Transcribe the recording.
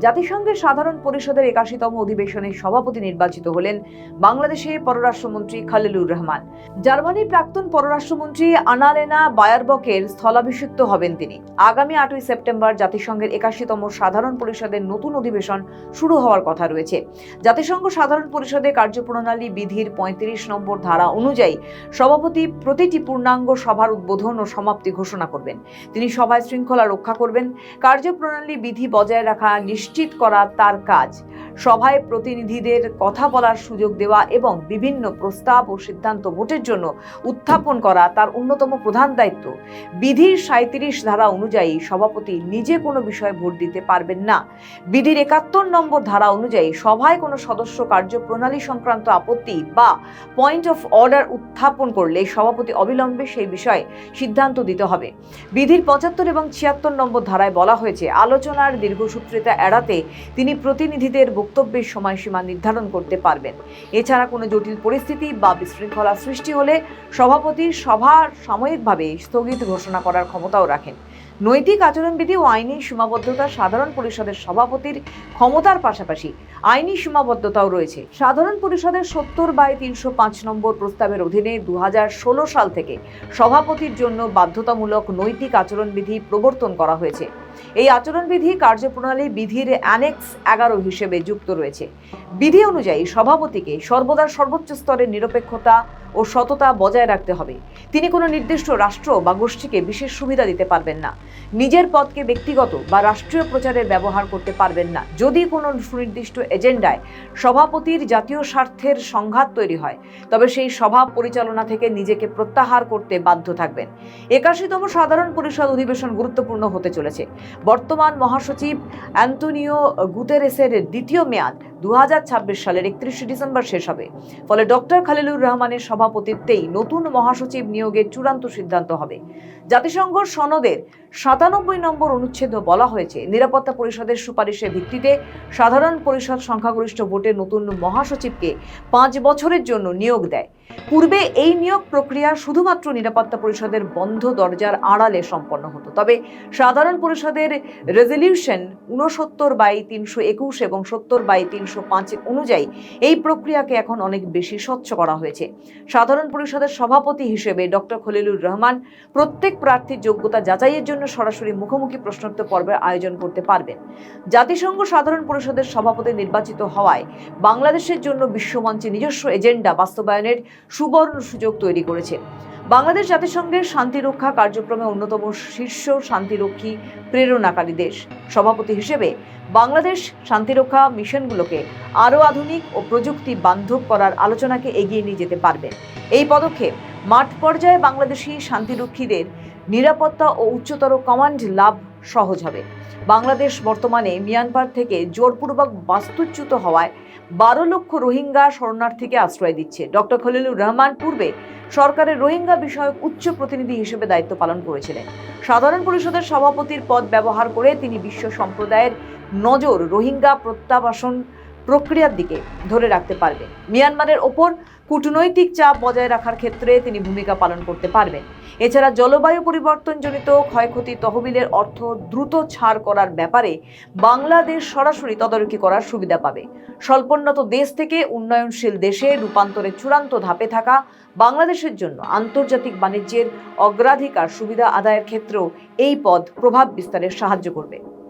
জাতিসংঘের সাধারণ পরিষদের ৮১তম অধিবেশনের সভাপতি নির্বাচিত হলেন বাংলাদেশের পররাষ্ট্রমন্ত্রী খলিলুর রহমান। জার্মানির প্রাক্তন পররাষ্ট্রমন্ত্রী আনালেনা বায়ারবকের স্থলাভিষিক্ত হবেন তিনি। আগামী ৮ই সেপ্টেম্বর জাতিসংঘের ৮১তম সাধারণ পরিষদের নতুন অধিবেশন শুরু হওয়ার কথা রয়েছে। জাতিসংঘ সাধারণ পরিষদের কার্যপ্রণালী বিধির ৩৫ নম্বর ধারা অনুযায়ী সভাপতি প্রতিটি পূর্ণাঙ্গ সভার উদ্বোধন ও সমাপ্তি ঘোষণা করবেন। তিনি সভায় শৃঙ্খলা রক্ষা করবেন। কার্যপ্রণালী বিধি বজায় রাখা নিশ্চিত করা তার কাজ। সভায় প্রতিনিধিদের কথা বলার সুযোগ দেওয়া এবং বিভিন্ন প্রস্তাব ও সিদ্ধান্ত ভোটের জন্য উত্থাপন করা তার অন্যতম প্রধান দায়িত্ব। বিধির ৩৭ ধারা অনুযায়ী সভাপতি নিজে কোনো বিষয়ে ভোট দিতে পারবেন না। বিধির ৭১ নম্বর ধারা অনুযায়ী সভায় কোনো সদস্য কার্যপ্রণালী সংক্রান্ত আপত্তি বা পয়েন্ট অফ অর্ডার উত্থাপন করলে সভাপতি অবিলম্বে সেই বিষয়ে সিদ্ধান্ত দিতে হবে। বিধির ৭৫ এবং ৭৬ নম্বর ধারায় বলা হয়েছে, আলোচনার দীর্ঘসূত্রিতা এড়াতে তিনি প্রতিনিধিদের বক্তব্যের সময়সীমা নির্ধারণ করতে পারবেন। এছাড়া কোনো জটিল পরিস্থিতি বা বিশৃঙ্খলা সৃষ্টি হলে সভাপতি সভার সাময়িকভাবে স্থগিত ঘোষণা করার ক্ষমতাও রাখেন। নৈতিক আচরণবিধি ও আইনি সীমাবদ্ধতা সাধারণ পরিষদের সভাপতির ক্ষমতার পাশাপাশি আইনি সীমাবদ্ধতাও রয়েছে। সাধারণ পরিষদের ৭০/৩০৫ নম্বর প্রস্তাবের অধীনে ২০১৬ সাল থেকে সভাপতির জন্য বাধ্যতামূলক নৈতিক আচরণবিধি প্রবর্তন করা হয়েছে। এই আচরণবিধি কার্যপ্রণালী বিধির অ্যানেক্স ১১ হিসেবে যুক্ত রয়েছে। বিধি অনুযায়ী সভাপতিকে সর্বদা সর্বোচ্চ স্তরের নিরপেক্ষতা ও সততা বজায় রাখতে হবে। তিনি কোনো নির্দিষ্ট রাষ্ট্র বা গোষ্ঠীকে বিশেষ সুবিধা দিতে পারবেন না। নিজের পদকে ব্যক্তিগত বা রাষ্ট্রীয় প্রচারে ব্যবহার করতে পারবেন না। যদি কোনো সুনির্দিষ্ট এজেন্ডায় সভাপতির জাতীয় স্বার্থের সংঘাত তৈরি হয়, তবে সেই সভা পরিচালনা থেকে নিজেকে প্রত্যাহার করতে বাধ্য থাকবেন। ৮১তম সাধারণ পরিষদ অধিবেশন গুরুত্বপূর্ণ হতে চলেছে। বর্তমান মহাসচিব অ্যান্টোনিও গুতেরেসের দ্বিতীয় মেয়াদ ২০২৬ সালের ৩১ ডিসেম্বর শেষ হবে। ফলে ডক্টর খলিলুর রহমানের সভাপতিত্বেই নতুন মহাসচিব নিয়োগের চূড়ান্ত সিদ্ধান্ত হবে। জাতিসংঘ সনদের ৯৭ নম্বর অনুচ্ছেদে বলা হয়েছে, নিরাপত্তা পরিষদের সুপারিশের ভিত্তিতে সাধারণ পরিষদ সংখ্যাগরিষ্ঠ ভোটে নতুন মহাসচিবকে ৫ বছরের জন্য নিয়োগ দেয়। পূর্বে এই নিয়োগ প্রক্রিয়া শুধুমাত্র নিরাপত্তা পরিষদের বন্ধ দরজার আড়ালে সম্পন্ন হতো। তবে সাধারণ পরিষদের রেজলিউশন ৬৯/৩২১ এবং ৭০/৩০৫ অনুযায়ী এই প্রক্রিয়াকে এখন অনেক বেশি স্বচ্ছ করা হয়েছে। সাধারণ পরিষদের সভাপতি হিসেবে ডক্টর খলিলুর রহমান প্রত্যেক প্রার্থীর যোগ্যতা যাচাইয়ের জন্য সরাসরি মুখোমুখি প্রশ্নোত্তর পর্বের আয়োজন করতে পারবেন। জাতিসংঘ সাধারণ পরিষদের সভাপতি নির্বাচিত হওয়ায় বাংলাদেশের জন্য বিশ্বমঞ্চে নিজস্ব এজেন্ডা বাস্তবায়নের সুবর্ণ সুযোগ তৈরি করেছে। বাংলাদেশ জাতিসংঘের শান্তিরক্ষা কার্যক্রমে অন্যতম শীর্ষ শান্তিরক্ষী প্রেরণাকারী দেশ। সভাপতি হিসেবে বাংলাদেশ শান্তিরক্ষা মিশনগুলোকে আরও আধুনিক ও প্রযুক্তি বান্ধব করার আলোচনাকে এগিয়ে নিয়ে যেতে পারবে। এই পদক্ষেপ মাঠ পর্যায়ে বাংলাদেশি শান্তিরক্ষীদের নিরাপত্তা ও উচ্চতর কমান্ড লাভ সহজ হবে। বাংলাদেশ বর্তমানে মিয়ানমার থেকে জোরপূর্বক বাস্তুচ্যুত হওয়ায় ১২ লক্ষ রোহিঙ্গা শরণার্থীকে আশ্রয় দিচ্ছে। ডক্টর খলিলুর রহমান পূর্বে সরকারের রোহিঙ্গা বিষয়ক উচ্চ প্রতিনিধি হিসেবে দায়িত্ব পালন করেছিলেন। সাধারণ পরিষদের সভাপতির পদ ব্যবহার করে তিনি বিশ্ব সম্প্রদায়ের নজর রোহিঙ্গা প্রত্যাবাসন প্রক্রিয়ার দিকে ধরে রাখতে পারবেন। মিয়ানমারের ওপর কূটনৈতিক চাপ বজায় রাখার ক্ষেত্রে তিনি ভূমিকা পালন করতে পারবেন। এছাড়া জলবায়ু পরিবর্তনজনিত ক্ষয়ক্ষতি তহবিলের অর্থ দ্রুত ছাড় করার ব্যাপারে বাংলাদেশ সরাসরি তদারকি করার সুবিধা পাবে। স্বল্পোন্নত দেশ থেকে উন্নয়নশীল দেশে রূপান্তরের চূড়ান্ত ধাপে থাকা বাংলাদেশের জন্য আন্তর্জাতিক বাণিজ্যের অগ্রাধিকার সুবিধা আদায়ের ক্ষেত্রেও এই পদ প্রভাব বিস্তারে সাহায্য করবে।